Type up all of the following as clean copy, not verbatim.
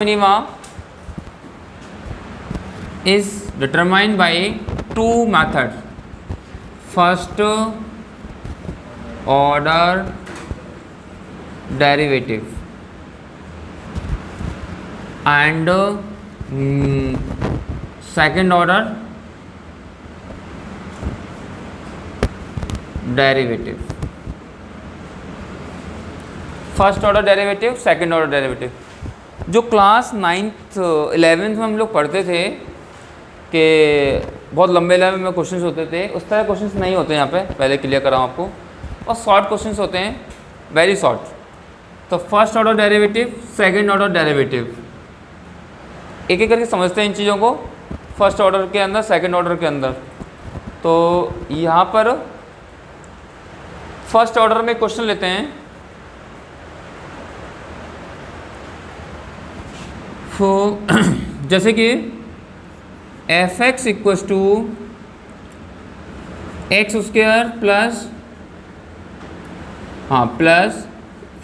minima is determined by two methods. First order derivative and second order derivative. First order derivative, second order derivative. जो class 9th 11th में हम लोग पढ़ते थे कि बहुत लंबे लंबे में क्वेश्चंस होते थे, उस तरह क्वेश्चंस नहीं होते यहाँ पे, पहले क्लियर कराऊँ आपको, और शॉर्ट क्वेश्चंस होते हैं, वेरी शॉर्ट। तो first order derivative, second order derivative, एक एक करके समझते हैं इन चीज़ों को, फर्स्ट ऑर्डर के अंदर, सेकंड ऑर्डर के अंदर। तो यहाँ पर फर्स्ट ऑर्डर में क्वेश्चन लेते हैं। जैसे कि F X equals to X square plus plus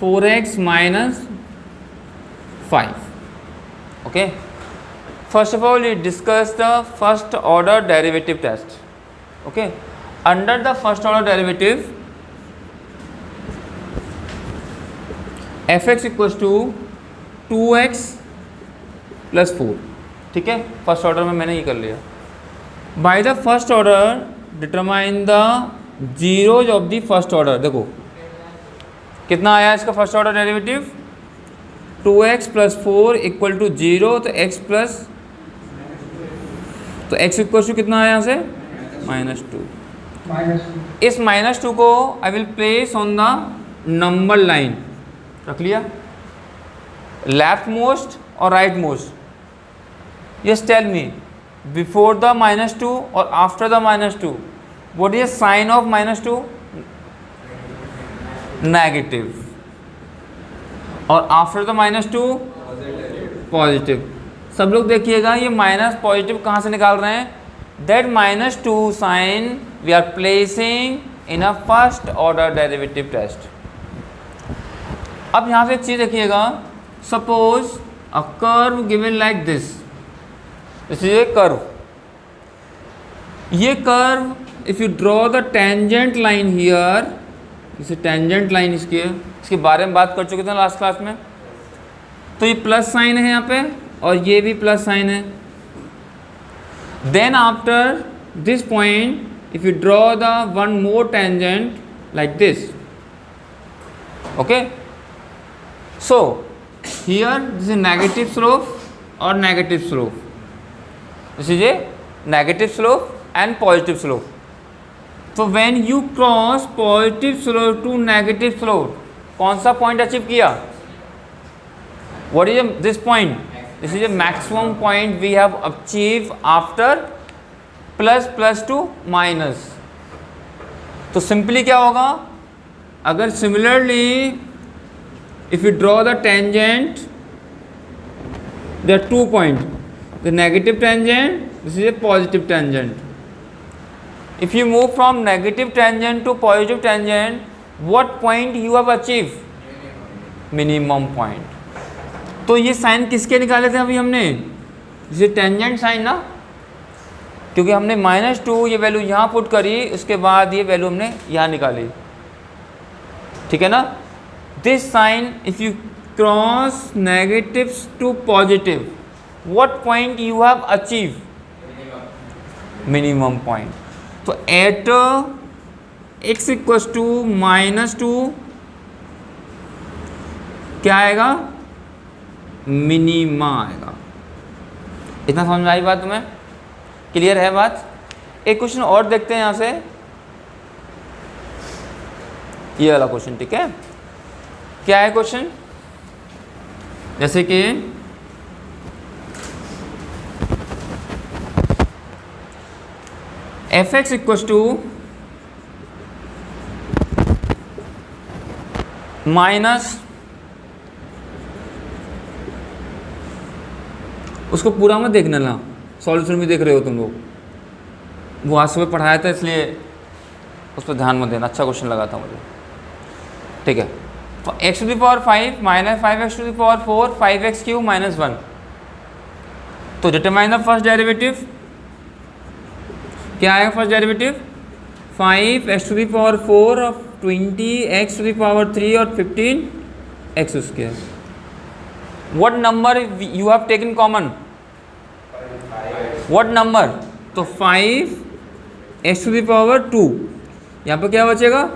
4x minus 5। Okay, first of all we discuss the first order derivative test. Okay, under the first order derivative F X equals to 2x plus 4। ठीक है, first order में मैंने ये कर लिया। By the first order determine the zeros of the first order. देखो कितना आया इसका first order derivative, 2x plus 4 equal to 0। तो x प्लस, तो x इक्वल टू कितना आया यहाँ से, -2। इस -2 को I will place on the number line, रख लिया, लेफ्ट मोस्ट और rightmost. Just tell me, before the -2 or after the -2, what is the sign of -2? Negative. और after the -2 पॉजिटिव। सब लोग देखिएगा, ये माइनस पॉजिटिव कहाँ से निकाल रहे हैं, that -2 sign we are placing in a first order derivative test। अब यहाँ से एक चीज़ देखिएगा, suppose a curve given like this, ये कर्व, ये curve if you draw the tangent line here, इसे टेंजेंट लाइन इसके बारे में बात कर चुके थे लास्ट क्लास में। तो ये प्लस साइन है यहाँ पे और ये भी प्लस साइन है। Then after this point if you draw the one more tangent like this. Okay, so here this is negative slope और negative slope, this is a negative slope and positive slope. So when you cross positive slope to negative slope, कौन सा point achieve किया, what is this point, this is a maximum point we have achieved after plus to minus। तो simply क्या होगा, अगर similarly if you draw the tangent, there are 2 points, the negative tangent, this is a positive tangent। if you move from negative tangent to positive tangent, what point you have achieved, minimum point। तो ये sign किसके निकाले थे अभी हमने, ये tangent sign ना, क्योंकि हमने -2 ये वैल्यू यहाँ पुट करी, उसके बाद ये वैल्यू हमने यहाँ निकाली। ठीक है ना, this sign if you cross negative to positive, what point you have achieved, minimum point। तो at x equals to -2 क्या आएगा, मिनिमा आएगा। इतना समझ में आई बात तुम्हें, क्लियर है बात। एक क्वेश्चन और देखते हैं यहाँ से, ये वाला क्वेश्चन। ठीक है, क्या है क्वेश्चन, जैसे कि F X equals to minus, उसको पूरा मत देखना ना, सॉल्यूशन भी देख रहे हो तुम लोग, वो आज सुबह पढ़ाया था इसलिए उस पर ध्यान मत देना, अच्छा क्वेश्चन लगा था मुझे। ठीक है, X to the power 5 minus 5x to the power 4 5x cube minus 1। तो डिटरमाइन द फर्स्ट डेरिवेटिव। क्या आएगा first derivative? 5x to the power 4 और 20x टू द पावर 3 और 15x square. What number you have taken common? What number? तो 5x to the power 2, यहाँ पर क्या बचेगा?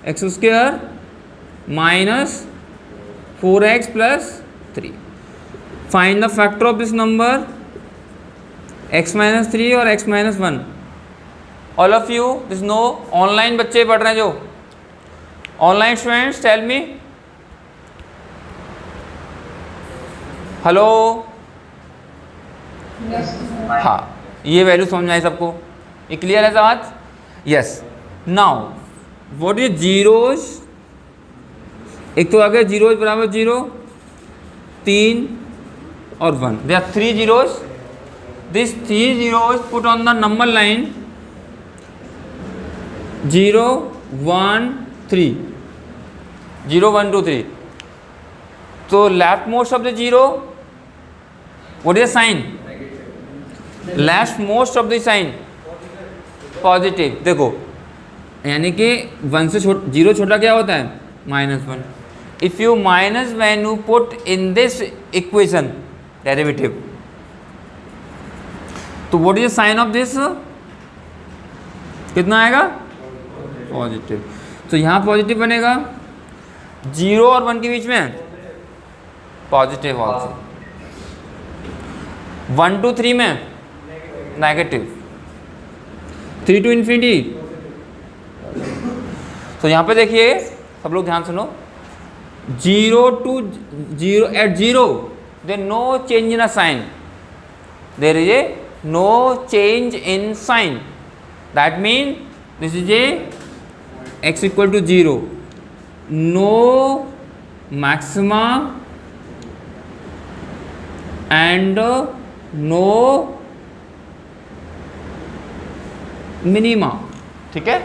X square minus 4x plus 3। Find the factor of this number x minus 3 और x minus 1। All of you this no, online बच्चे पढ़ रहे हैं जो online students, tell me hello. हाँ, ये वैल्यू समझ में आई सबको? ये क्लियर है बात? Yes. Now what is zeros? एक तो आ गया जीरोज बराबर 0, 3 और 1। There are 3 zeros. This 3 zeros put on the number line 0 1 3, 0 1 2 3। तो leftmost of the zero, what is sign? Leftmost of the sign positive. देखो यानी कि 1 से जीरो छोटा क्या होता है? -1। If you minus when you put in this equation derivative, तो what is the sign of this? कितना आएगा? पॉजिटिव। तो यहाँ पॉजिटिव बनेगा, 0 और 1 के बीच में पॉजिटिव ऑल्सो, 1 to 3 में नेगेटिव, 3 to इन्फिनिटी। तो यहाँ पे देखिए सब लोग ध्यान सुनो, 0 to 0 at 0 there no change in a sign, there is a no change in sign, that means this is a x equal to 0, no maxima and no minima। ठीक है?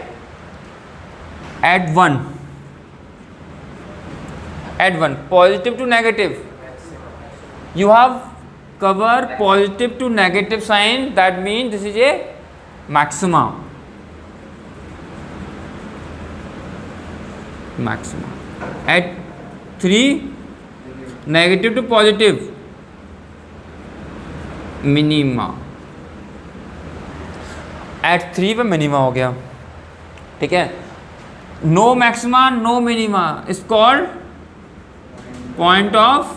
at 1 positive to negative, you have cover positive to negative sign, that means this is a maxima। at 3 negative to positive minima, at 3 पे minima हो गया। ठीक है? No maxima no minima is called point of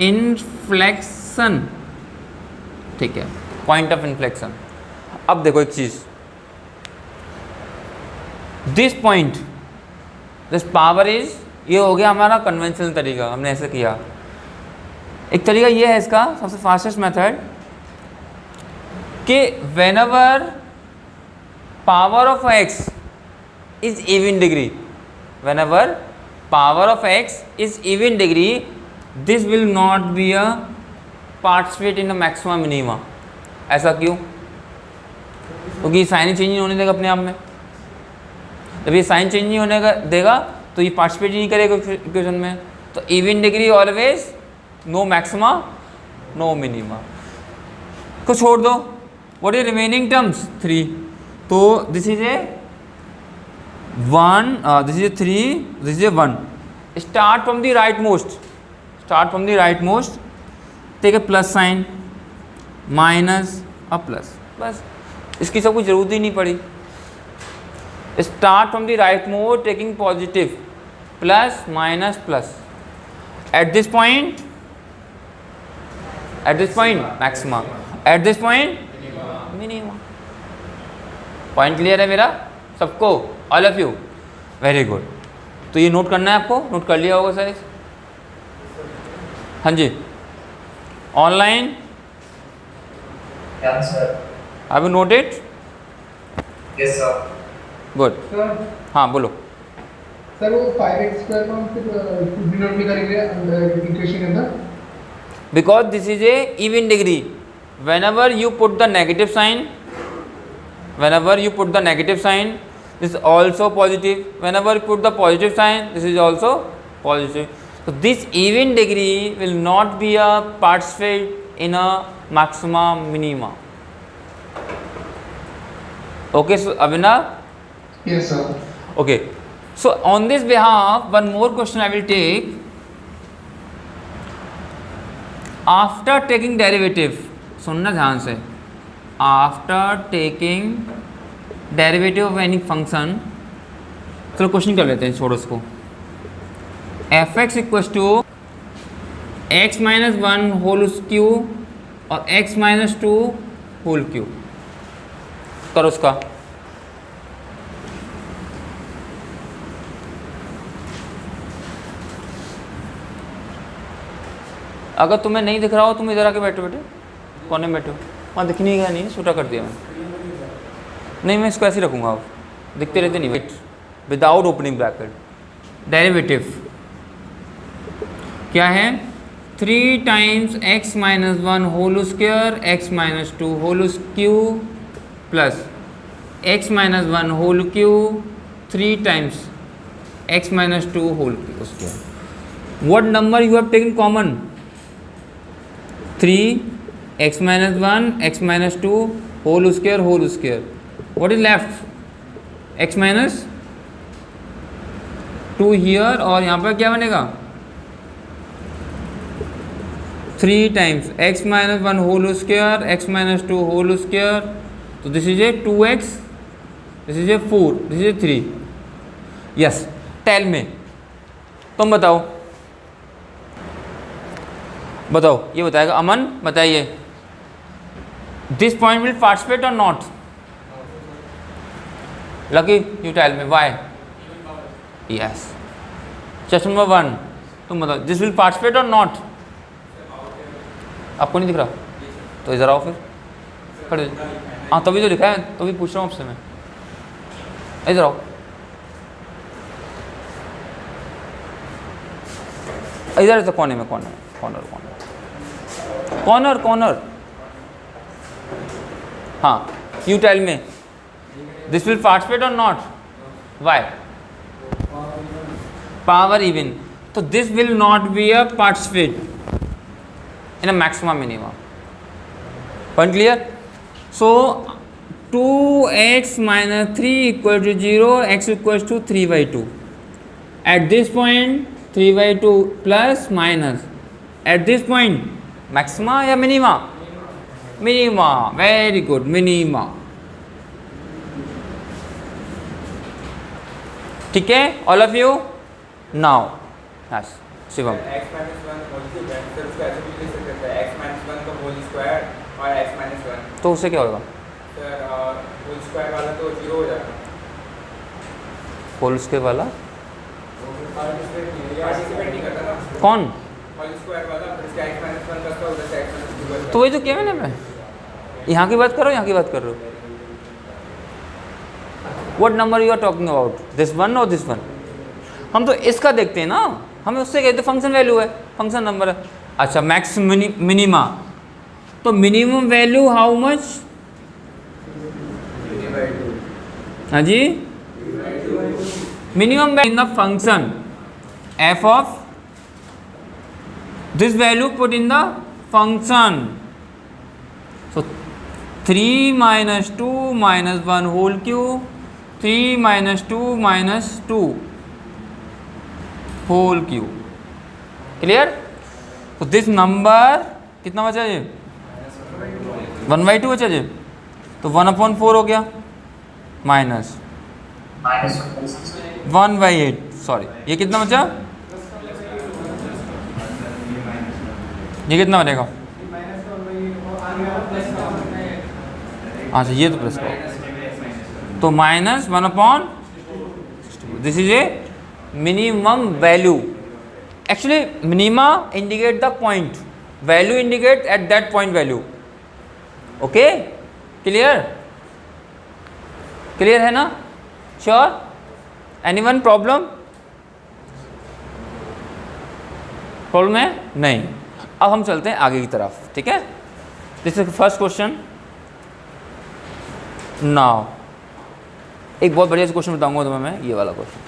inflection. ठीक है, point of inflection. अब देखो एक चीज, this point, this power is, ये हो गया हमारा कन्वेंशनल तरीका, हमने ऐसे किया। एक तरीका ये है इसका सबसे फास्टेस्ट मेथड कि whenever power of x is even degree, whenever power of x is even degree, this will not be a participate in a maxima minima. ऐसा क्यों? क्योंकि साइन चेंज नहीं होने देगा अपने आप में। जब ये साइन चेंज नहीं होने का देगा तो ये पार्टिसिपेट ही नहीं करेगा इक्वेशन में। तो even degree always no maxima no minima को छोड़ दो। What is remaining terms? 3। तो this is a 1, this is a 3, this is a 1। Start from the rightmost, start from the rightmost, take a plus sign, minus और plus, बस। इसकी सब कुछ जरूरत ही नहीं पड़ी। Start from the rightmost taking positive, plus minus plus, at this point maxima, eight this point minima. Point clear है मेरा सबको? All of you? Very good. तो ये नोट करना है आपको, नोट कर लिया होगा सर? हाँ जी, online have you note it? Yes sir. Good. हाँ बोलो सर। वो 5x स्क्वायर को हम फिर डिनोट भी करेंगे इक्वेशन के अंदर, because this is a even degree. Whenever you put the negative sign, this is also positive. Whenever you put the positive sign, this is also positive. So this even degree will not be a participate in a maxima minima. Okay, so Abhinav? Yes, sir. Okay, so on this behalf, one more question I will take. After taking derivative, सुनना ध्यान से, after taking derivative of any function, चलो question कर लेते हैं, छोड़ो उसको. fx equals to x minus one whole cube और x minus two whole cube. करो उसका. अगर तुम्हें नहीं दिख रहा हो, तुम इधर आके बैठो, बेटे कोने में बैठो. वहाँ दिखने का नहीं, छोटा कर दिया मैं. नहीं, मैं इसको ऐसे ही रखूँगा. अब दिखते रहते नहीं. Wait, without opening bracket. Derivative क्या है? 3 times x minus one whole square x minus two whole cube plus x minus one whole cube 3 times x minus two whole cube square. What number you have taken common? 3 x minus 1 x minus 2 whole square. What is left? x minus 2 here और यहाँ पर क्या बनेगा? 3 times x minus 1 whole square x minus 2 whole square. तो this is a 2x, this is a 4, this is a 3. Yes, tell me. तुम बताओ, ये बताएगा. अमन बताइए, दिस पॉइंट विल पार्टिसिपेट और not? Lucky, you tell me why. Yes. Question number 1, तुम बताओ, this will participate और नॉट? आपको नहीं दिख रहा तो इधर आओ फिर. खड़े. हाँ, तभी तो लिखा है, तभी पूछ रहा हूँ आपसे मैं. इधर आओ. इधर तो कोने में, कॉर्नर. हाँ, you tell me, this will participate और नॉट? व्हाई? Power even. तो this will not be a participate in a maxima minima. Point clear? So 2x minus 3 equal to 0, x equals to 3/2. At this point 3/2 plus minus. At this point maxima या minima? Minima. Very good, minima. ठीक है, all of you. Now yes, Shivam. x minus 1 whole cube है, फिर उसको ऐसे भी लिख सकते हैं, x minus 1 का होल स्क्वायर और x minus 1. तो उससे क्या होगा? सर होल स्क्वायर वाला तो 0 हो जाएगा. होल स्क्वायर वाला पार्टिसिपेट नहीं करता ना. कौन? होल स्क्वायर वाला, फिर इसका x minus 1 का उधर से x minus 2. तो वही तो किया मैंने. मैं यहाँ की बात कर रहा हूँ, यहाँ की बात कर रहा हूँ. What number you are talking about? This one or this one? हम तो इसका देखते हैं ना, हमें उससे कहते फंक्शन वैल्यू है, फंक्शन नंबर है. अच्छा, मैक्स मिनिमा. तो मिनिमम वैल्यू हाउ मच? हाँ जी, minimum value in the function f of this value put in the function. So 3 minus 2 minus 1 whole cube, 3 minus 2 minus 2 whole cube. Clear? तो this number कितना बचा ये? 1/2 बचा ये. तो 1/4 हो गया माइनस 1/8. सॉरी, ये कितना बचा? ये कितना बनेगा? अच्छा, ये तो प्लस का, तो minus 1/, this is A minimum value. Actually minima indicate the point, value indicate at that point value. Okay, clear? Clear है ना? श्योर? Anyone problem? प्रॉब्लम है? नहीं. अब हम चलते हैं आगे की तरफ. ठीक है, this is first question. Now एक बहुत बढ़िया क्वेश्चन बताऊंगा तुम्हें मैं, ये वाला question.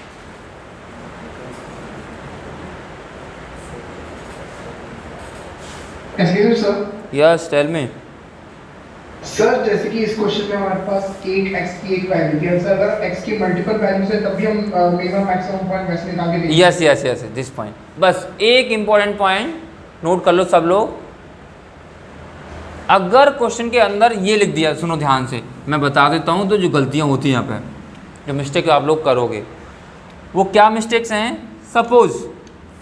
Excuse sir. Yes tell me. Sir जैसे कि इस क्वेश्चन में हमारे पास एक x की एक वैल्यू है सर, अगर x की मल्टीपल वैल्यूज है तब भी हम मिनिमम मैक्सिमम पॉइंट वैसे निकाल के देंगे। Yes yes yes this point, बस एक इंपॉर्टेंट पॉइंट नोट कर लो सब लोग। अगर क्वेश्चन के अंदर ये लिख दिया, सुनो ध्यान से मैं बता देता हूँ, तो जो गलतियाँ होती हैं यहाँ पे, जो मिस्टेक आप लोग करोगे वो क्या मिस्टेक्स हैं। Suppose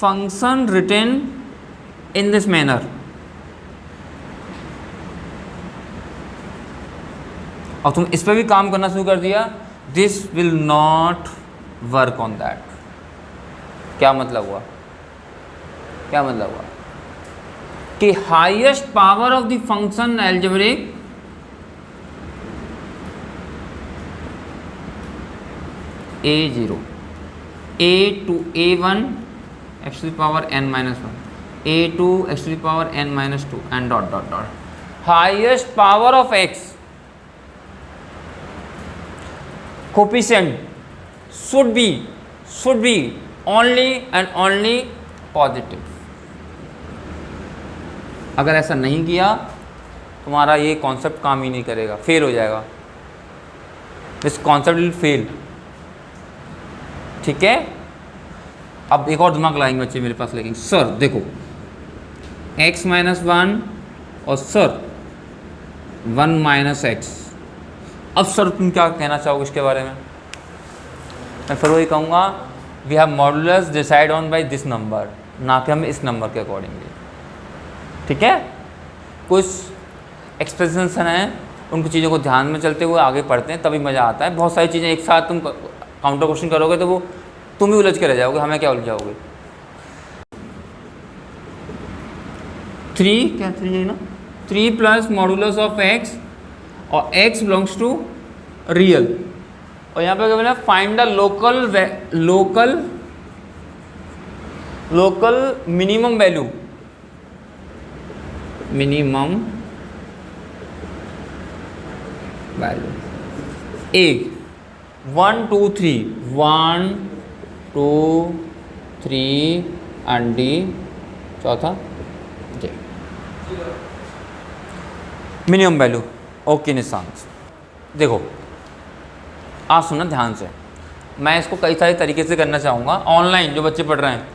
function written in this manner, और तुम इस पर भी काम करना शुरू कर दिया, this will not work on that. क्या मतलब हुआ, क्या मतलब हुआ कि highest power of the function algebraic a0 a to a1 x to the power n minus 1 a2 x to the power n minus 2 and dot dot dot. Highest power of x coefficient should be only and only positive. अगर ऐसा नहीं किया तुम्हारा ये concept काम ही नहीं करेगा, fail हो जाएगा, दिस कॉन्सेप्ट विल फेल। ठीक है, अब एक और दिमाग लाएंगे बच्चे मेरे पास, लेकिन सर देखो x माइनस 1 और सर 1 माइनस एक्स। अब सर तुम क्या कहना चाहोगे इसके बारे में? मैं फिर वही कहूँगा, we have modulus decide on by this number, ना कि हम इस नंबर के अकॉर्डिंगली। ठीक है, कुछ एक्सप्रेशंस हैं, उनको चीज़ों को ध्यान में चलते हुए आगे पढ़ते हैं तभी मज़ा आता है। बहुत सारी चीज़ें एक साथ तुम काउंटर क्वेश्चन करोगे तो वो तुम ही उलझ के रह जाओगे, हमें क्या उलझाओगे। 3 क्या 3 है ना, 3 प्लस मॉडुलस ऑफ x और x बिलोंग्स टू रियल, और यहाँ पे क्या बोला, find the local minimum value, minimum value एक 1 2 3 1 2 3 एंड डी चौथा जे मिनिमम वैल्यू। ओके निशांत, देखो आप सुनना ध्यान से, मैं इसको कई सारे तरीके से करना चाहूँगा ऑनलाइन जो बच्चे पढ़ रहे हैं,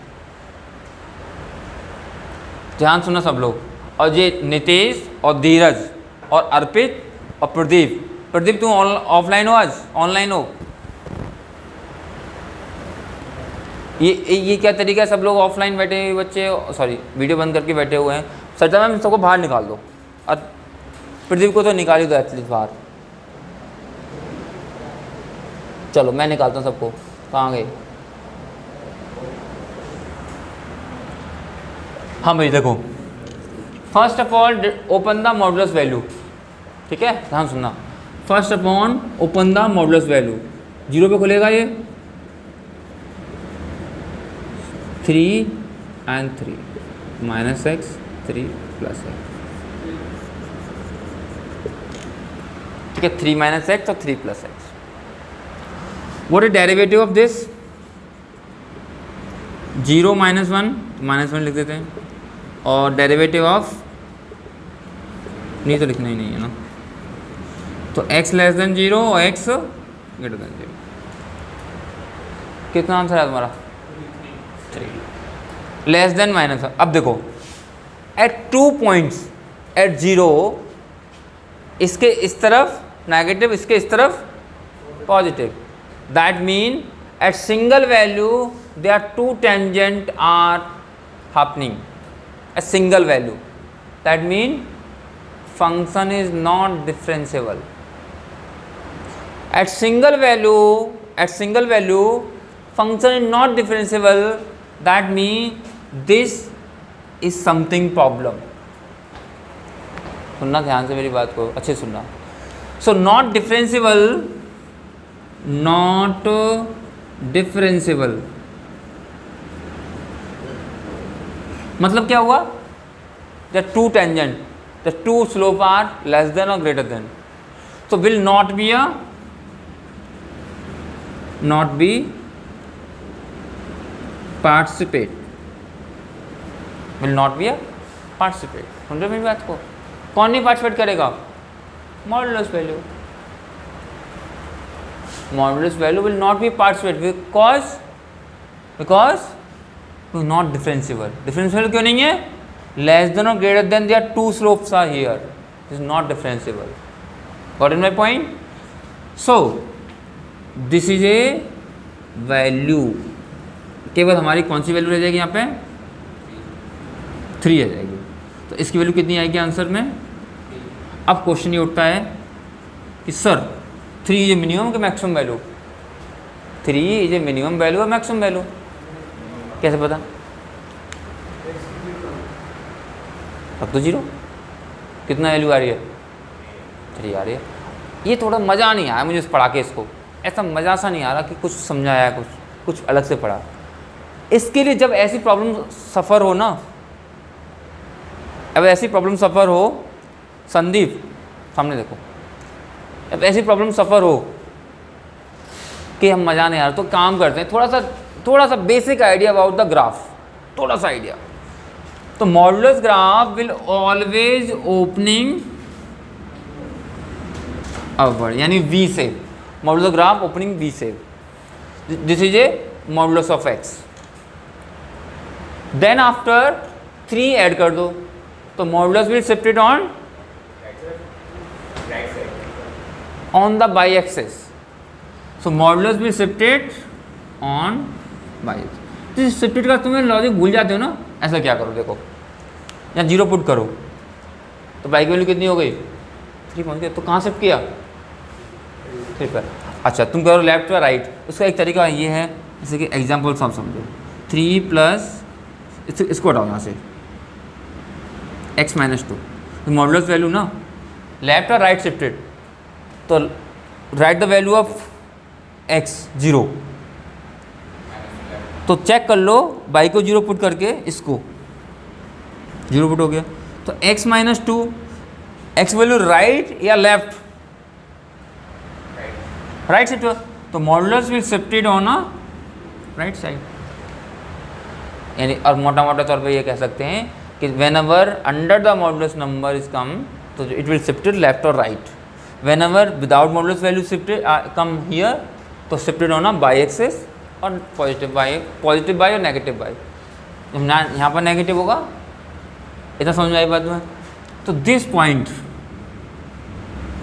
ध्यान सुनना सब लोग। और ये नितेश और धीरज और अर्पित और प्रदीप तुम ऑफलाइन हो आज ऑनलाइन हो? ये क्या तरीका है, सब लोग ऑफलाइन बैठे हुए बच्चे, सॉरी वीडियो बंद करके बैठे हुए हैं। सरिता मैम सबको बाहर निकाल दो, और प्रदीप को तो निकाल ही दो एटलीस्ट बाहर। चलो मैं निकालता हूँ सबको, कहाँ गए? हाँ भाई देखो, first of all open the modulus value. ठीक है, ध्यान सुनना, first upon open the modulus value, 0 पे खुलेगा ये 3 and 3 minus x 3 plus x. ठीक है, 3 माइनस एक्स और 3 plus x. What is derivative of this? 0 minus 1 minus 1 लिख देते हैं, और डेरिवेटिव ऑफ नहीं तो लिखना ही नहीं है ना, तो x लेस देन 0 और x ग्रेटर देन 0। कितना आंसर है तुम्हारा? 3 लेस देन माइनस। अब देखो एट 2 पॉइंट्स, एट 0 इसके इस तरफ नेगेटिव, इसके इस तरफ positive, that mean at single value they are 2 tangent are happening at single value, that mean function is not differentiable at single value function is not differentiable, that means this is something problem। सुनना ध्यान से मेरी बात को, अच्छे सुनना। so not differentiable मतलब क्या हुआ? the two tangent, the two slope are less than or greater than, so will not be a not be participate, will not be a participate. समझ रहे मेरी बात को? कौन नहीं पार्टिसिपेट करेगा? Modulus value. Modulus value will not be participate because not differentiable. Differentiable क्यों नहीं है? लेस देन और greater than there two slopes are here, is not differentiable. Got in my point? So this is a value. केवल हमारी कौन सी value रह जाएगी यहाँ पे? 3 आ जाएगी। तो इसकी वैल्यू कितनी आएगी आंसर में? अब क्वेश्चन ये उठता है कि सर 3 इज ए मिनिमम कि maximum value? 3 is a minimum value और मैक्सिमम वैल्यू कैसे पता? अब तो 0। कितना वैल्यू आ रही है? 3 आ रही है। ये थोड़ा मज़ा नहीं आया मुझे पढ़ा के इसको, ऐसा मज़ा सा नहीं आ रहा कि कुछ समझाया, कुछ अलग से पढ़ा। इसके लिए जब ऐसी प्रॉब्लम सफ़र हो ना, अब ऐसी प्रॉब्लम सफ़र हो, संदीप सामने देखो, अब ऐसी प्रॉब्लम सफ़र हो कि हम मज़ा नहीं आ रहा, तो काम करते हैं थोड़ा सा basic idea about the graph, थोड़ा सा आइडिया। तो modulus graph will always opening upward, यानी V shape. Modulus graph opening V shape. This is a modulus of x. Then after 3 add कर दो, तो modulus will shifted on the y axis. So modulus will shifted on y axis. तो shifted का तुम्हें logic भूल जाते हो ना, ऐसा क्या करो, देखो यहाँ 0 पुट करो तो बाई की वैल्यू कितनी हो गई? 3 पहुँच गए। तो कहाँ शिफ्ट किया? 3 पर। अच्छा, तुम करो लेफ्ट या राइट। उसका एक तरीका ये है, जैसे कि एग्जाम्पल सब समझो। 3 प्लस इसको हटाओ यहाँ से, x माइनस 2। तो मॉडुलस वैल्यू ना लेफ्ट और राइट शिफ्टेड, तो right the value of x 0। तो चेक कर लो, बाई को 0 पुट करके इसको 0 पुट हो गया। तो x minus 2, x value right या लेफ्ट? Right shift. तो modulus will shifted on a right side. यानी और मोटा मोटा तौर पे ये कह सकते हैं कि whenever under the modulus number is come, तो इट विल शिफ्टेड लेफ्ट और right. Whenever without modulus value shifted come here, तो shifted on a y axis और पॉजिटिव बाई और नेगेटिव बाई। यहाँ पर नेगेटिव होगा, इतना समझ में आई बात में? तो दिस पॉइंट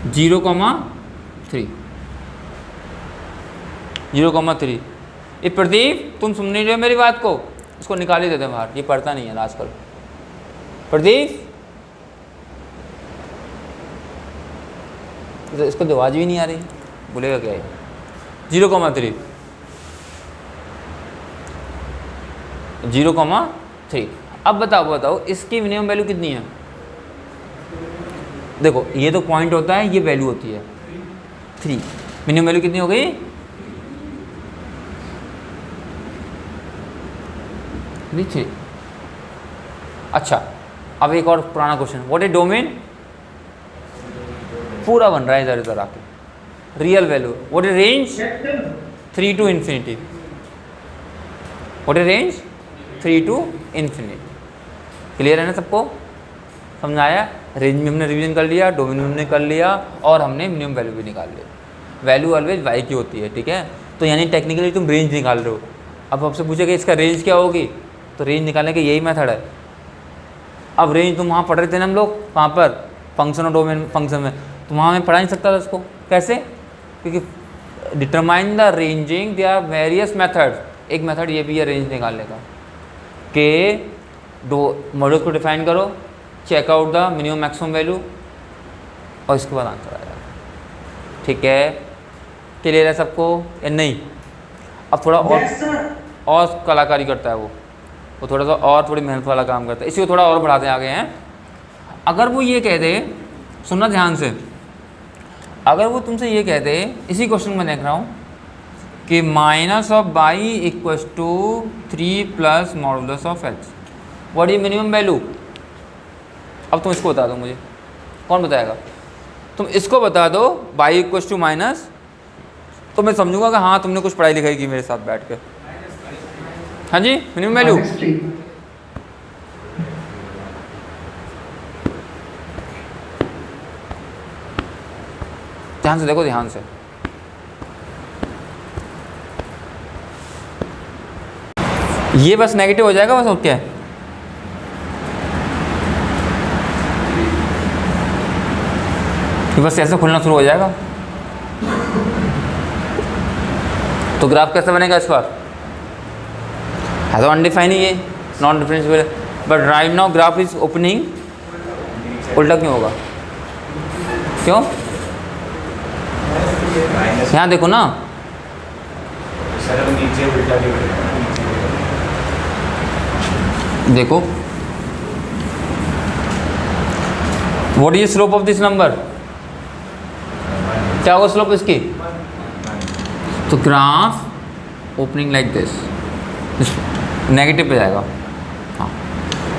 0,3 0,3। ये प्रदीप तुम सुन नहीं रहे हो मेरी बात को, इसको निकाल ही देते हैं बाहर, ये पढ़ता नहीं है आजकल। प्रदीप तो इसको तो आवाज़ भी नहीं आ रही, बोलेगा क्या है? 0,3 0,3। अब बताओ इसकी मिनिमम वैल्यू कितनी है? देखो ये तो पॉइंट होता है, ये वैल्यू होती है 3। मिनिमम वैल्यू कितनी हो गई? 3। अच्छा, अब एक और पुराना क्वेश्चन, व्हाट इज डोमेन? पूरा बन रहा है इधर इधर आके। Real value, what is range? 3 to infinity। What is range? 3 to infinity। Clear है ना सबको? समझाया? रेंज में हमने रिवीजन कर लिया, डोमेन में हमने कर लिया, और हमने मिनिमम वैल्यू भी निकाल लिया। वैल्यू ऑलवेज वाई की होती है, ठीक है? तो यानी टेक्निकली तुम रेंज निकाल रहे हो। अब आपसे पूछेगा इसका रेंज क्या होगी, तो रेंज निकालने का यही मेथड है। अब रेंज तुम वहाँ पढ़ रहे थे ना हम लोग, वहाँ पर फंक्शन और डोमेन फंक्शन में, तो वहाँ मैं पढ़ा नहीं सकता था इसको। कैसे? क्योंकि determine the ranging they are various methods. एक मेथड ये भी है रेंज निकालने का, कि मॉडल्स को डिफाइन करो, check out the minimum maximum value, और इसके बाद आंसर आएगा। ठीक है? क्लियर है सबको या नहीं? अब थोड़ा और कलाकारी करता है वो थोड़ा सा और थोड़ी मेहनत वाला काम करता है, इसी को थोड़ा और बढ़ाते आगे हैं। अगर वो ये कह दे, सुनना ध्यान से, अगर वो तुमसे ये कह दे, इसी क्वेश्चन में देख रहा हूँ कि minus of by equals to 3 plus modulus of x, what is minimum value? अब तुम इसको बता दो मुझे, कौन बताएगा? तुम इसको बता दो, बाई इक्वल्स टू माइनस तो मैं समझूंगा कि हाँ तुमने कुछ पढ़ाई लिखाई की मेरे साथ बैठ के। हाँ जी, मिनिमम वैल्यू -3। ध्यान से देखो, ध्यान से। ये बस नेगेटिव हो जाएगा, बस और क्या है। ये बस ऐसे खुलना शुरू हो जाएगा। तो ग्राफ कैसे बनेगा इस बार? है तो अनडिफाइन ही ये, non differentiable, but right now graph is opening. उल्टा क्यों होगा? क्यों? यहाँ देखो ना, सर अब नीचे उल्टा क्यों हो रहा है? देखो what is slope of this number? क्या होगा स्लोप इसकी? तो graph opening like this, negative पे जाएगा, हाँ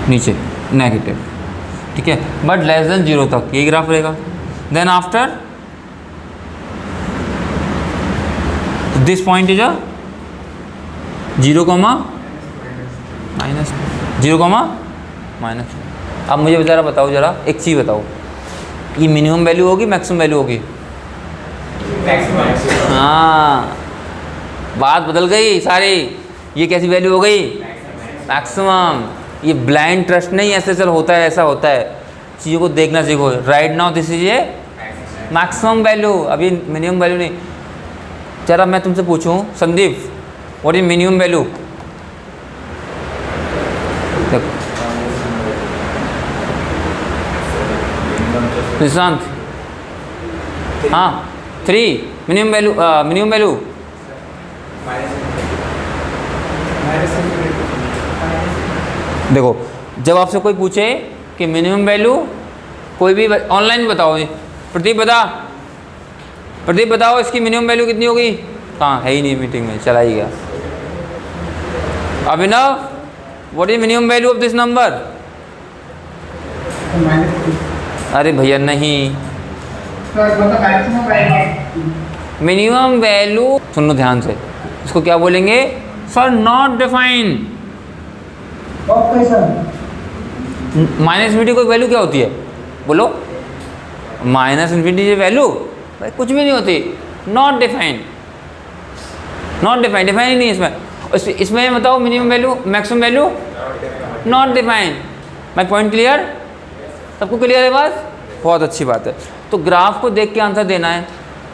नीचे नेगेटिव, ठीक है, बट लेस देन 0 तक ये ग्राफ रहेगा। Then after this point is a 0, minus 0, minus. अब मुझे बेचारा बताओ, जरा एक चीज़ बताओ, ये मिनिमम वैल्यू होगी मैक्सिमम वैल्यू होगी? हाँ, बात बदल गई सारी। ये कैसी वैल्यू हो गई? मैक्सिमम। ये ब्लाइंड ट्रस्ट नहीं, ऐसे चल होता है, ऐसा होता है, चीज़ों को देखना सीखो। Right now this is A maximum value, अभी मिनिमम वैल्यू नहीं। जरा मैं तुमसे पूछूं Sandeep, what is minimum value? Nishant, हाँ 3 मिनिमम वैल्यू, मिनिमम वैल्यू देखो, जब आपसे कोई पूछे कि मिनिमम वैल्यू, कोई भी ऑनलाइन बताओ, प्रदीप बताओ इसकी मिनिमम वैल्यू कितनी होगी? कहाँ है ही नहीं, मीटिंग में चला ही गया। Abhinav, what is minimum value of this number? अरे भैया नहीं, मिनिमम वैल्यू सुनो ध्यान से, इसको क्या बोलेंगे sir? Not define. Minus infinity कोई वैल्यू क्या होती है बोलो? माइनस इन्फिनिटी की वैल्यू भाई कुछ भी नहीं होती, नॉट डिफाइन। डिफाइन ही नहीं इसमें। इसमें बताओ minimum value maximum value not define. My point clear? सबको क्लियर है बात? बहुत अच्छी बात है। तो ग्राफ को देख के आंसर देना है।